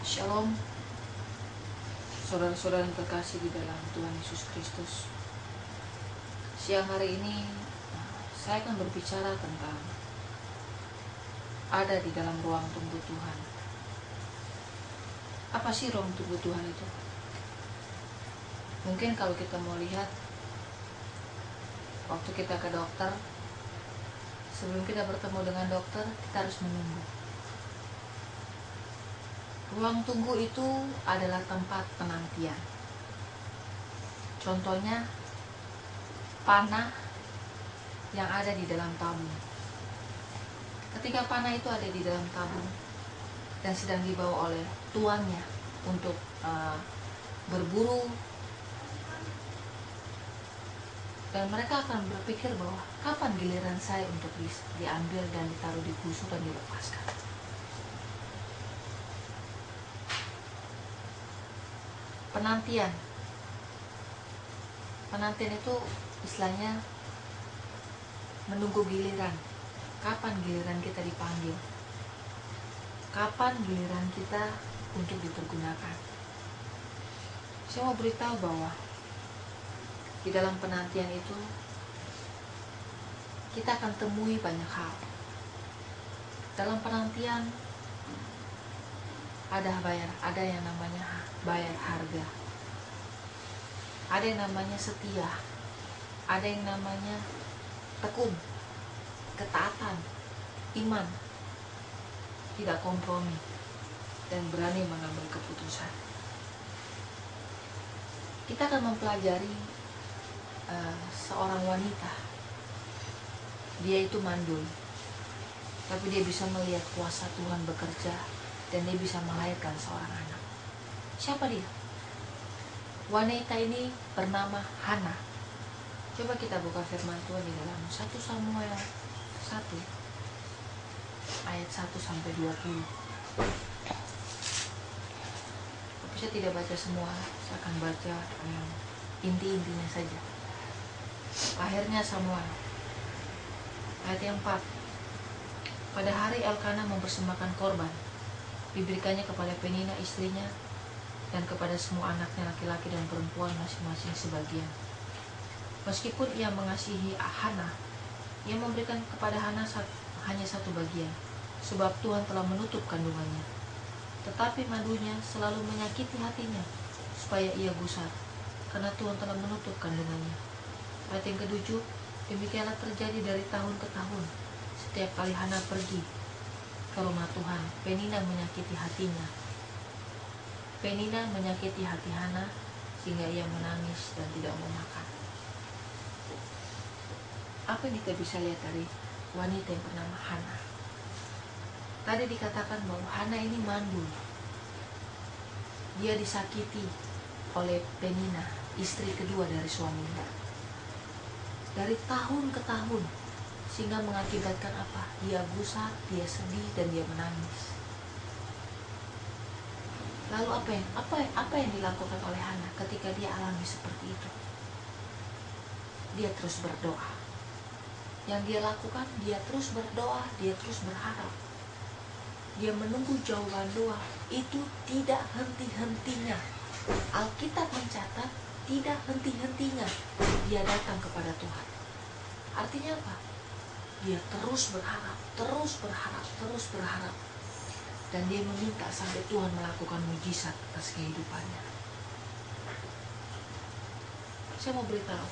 Shalom, saudara-saudara yang terkasih di dalam Tuhan Yesus Kristus. Siang hari ini saya akan berbicara tentang ada di dalam ruang tunggu Tuhan. Apa sih ruang tunggu Tuhan itu? Mungkin kalau kita mau lihat, waktu kita ke dokter, sebelum kita bertemu dengan dokter, kita harus menunggu. Ruang tunggu itu adalah tempat penantian. Contohnya, panah yang ada di dalam tabung. Ketika panah itu ada di dalam tabung dan sedang dibawa oleh tuannya untuk berburu, dan mereka akan berpikir bahwa kapan giliran saya untuk diambil dan ditaruh di busur dan dilepaskan. Penantian itu istilahnya menunggu giliran. Kapan giliran kita dipanggil? Kapan giliran kita untuk dipergunakan? Saya mau beritahu bahwa di dalam penantian itu kita akan temui banyak hal. Dalam penantian ada yang namanya bayar harga, ada yang namanya setia, ada yang namanya tekun, ketaatan, iman, tidak kompromi, dan berani mengambil keputusan. Kita akan mempelajari seorang wanita. Dia itu mandul, tapi dia bisa melihat kuasa Tuhan bekerja dan dia bisa melahirkan seorang anak. Siapa dia? Wanita ini bernama Hana. Coba kita buka firman Tuhan di dalam 1 Samuel 1 ayat 1 sampai 20. Tapi saya tidak baca semua, saya akan baca inti-intinya saja. Akhirnya Samuel, ayat yang 4. Pada hari Elkana mempersembahkan korban, diberikannya kepada Penina istrinya dan kepada semua anaknya laki-laki dan perempuan masing-masing sebagian. Meskipun ia mengasihi Hana, ia memberikan kepada Hana hanya satu bagian, sebab Tuhan telah menutup kandungannya. Tetapi madunya selalu menyakiti hatinya, supaya ia gusar, karena Tuhan telah menutup kandungannya. Ayat yang ke-7, demikianlah terjadi dari tahun ke tahun. Setiap kali Hana pergi ke rumah Tuhan, Penina menyakiti hatinya. Penina menyakiti hati Hana sehingga ia menangis dan tidak mau makan. Apa yang kita bisa lihat dari wanita yang bernama Hana? Tadi dikatakan bahwa Hana ini mandul. Dia disakiti oleh Penina, istri kedua dari suaminya. Dari tahun ke tahun, sehingga mengakibatkan apa? Dia gusar, dia sedih, dan dia menangis. Lalu apa yang dilakukan oleh Hana ketika dia alami seperti itu? Dia terus berdoa. Yang dia lakukan, dia terus berdoa, dia terus berharap. Dia menunggu jawaban doa. Itu tidak henti-hentinya. Alkitab mencatat tidak henti-hentinya dia datang kepada Tuhan. Artinya apa? Dia terus berharap, terus berharap, terus berharap. Dan dia meminta sampai Tuhan melakukan mujizat atas kehidupannya. Saya mau beritahu,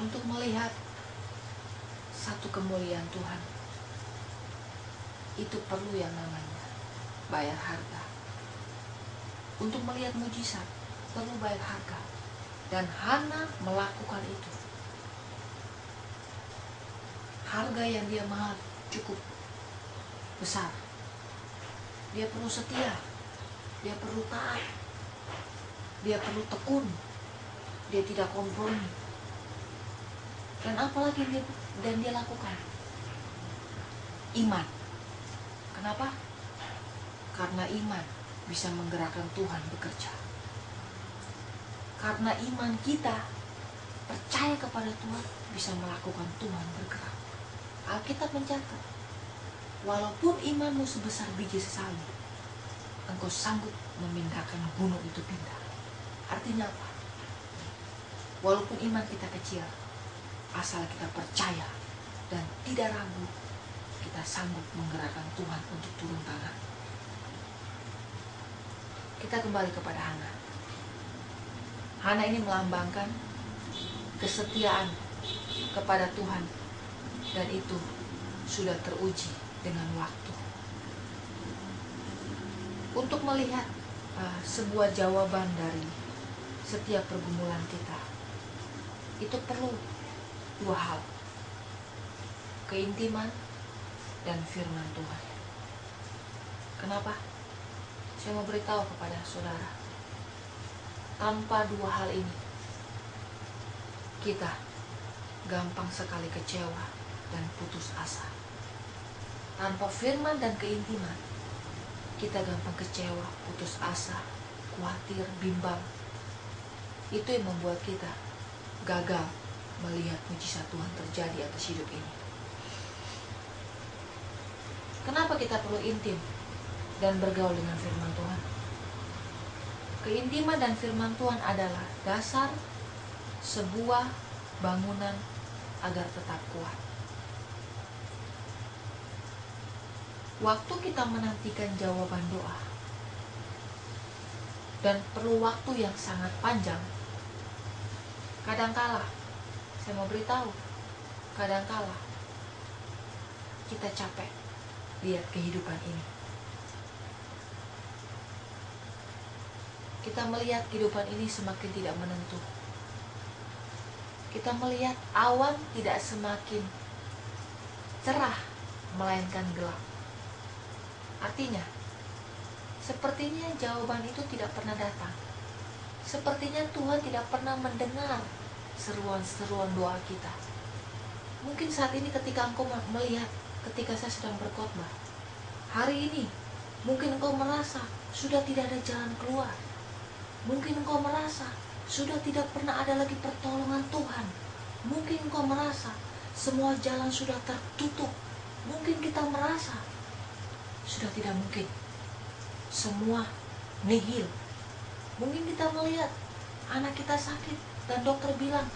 untuk melihat satu kemuliaan Tuhan, itu perlu yang namanya bayar harga. Untuk melihat mujizat, perlu bayar harga. Dan Hana melakukan itu. Harga yang dia mahal cukup besar. Dia perlu setia, dia perlu taat, dia perlu tekun, dia tidak kompromi. Dan apalagi dia lakukan? Iman. Kenapa? Karena iman bisa menggerakkan Tuhan bekerja. Karena iman kita percaya kepada Tuhan bisa melakukan Tuhan bergerak. Alkitab mencatat, walaupun imanmu sebesar biji sesawi, engkau sanggup memindahkan gunung itu pindah. Artinya apa? Walaupun iman kita kecil, asal kita percaya dan tidak ragu, kita sanggup menggerakkan Tuhan untuk turun tangan. Kita kembali kepada Hana. Hana ini melambangkan kesetiaan kepada Tuhan, dan itu sudah teruji dengan waktu. Untuk melihat sebuah jawaban dari setiap pergumulan kita, itu perlu dua hal: keintiman dan firman Tuhan. Kenapa? Saya mau beritahu kepada saudara, tanpa dua hal ini, kita gampang sekali kecewa dan putus asa. Tanpa firman dan keintiman, kita gampang kecewa, putus asa, khawatir, bimbang. Itu yang membuat kita gagal melihat mujizat Tuhan terjadi atas hidup ini. Kenapa kita perlu intim dan bergaul dengan firman Tuhan? Keintiman dan firman Tuhan adalah dasar sebuah bangunan agar tetap kuat. Waktu kita menantikan jawaban doa dan perlu waktu yang sangat panjang, kadangkala, saya mau beritahu, kadangkala kita capek lihat kehidupan ini. Kita melihat kehidupan ini semakin tidak menentu. Kita melihat awan tidak semakin cerah, melainkan gelap. Artinya, sepertinya jawaban itu tidak pernah datang. Sepertinya Tuhan tidak pernah mendengar seruan-seruan doa kita. Mungkin saat ini ketika engkau melihat, ketika saya sedang berkhotbah, hari ini, mungkin engkau merasa sudah tidak ada jalan keluar. Mungkin engkau merasa sudah tidak pernah ada lagi pertolongan Tuhan. Mungkin engkau merasa semua jalan sudah tertutup. Mungkin kita merasa sudah tidak mungkin, semua nihil. Mungkin kita melihat anak kita sakit dan dokter bilang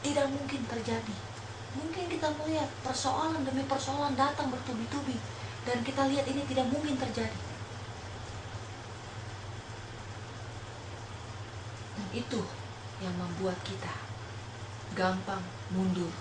tidak mungkin terjadi. Mungkin kita melihat persoalan demi persoalan datang bertubi-tubi dan kita lihat ini tidak mungkin terjadi. Dan itu yang membuat kita gampang mundur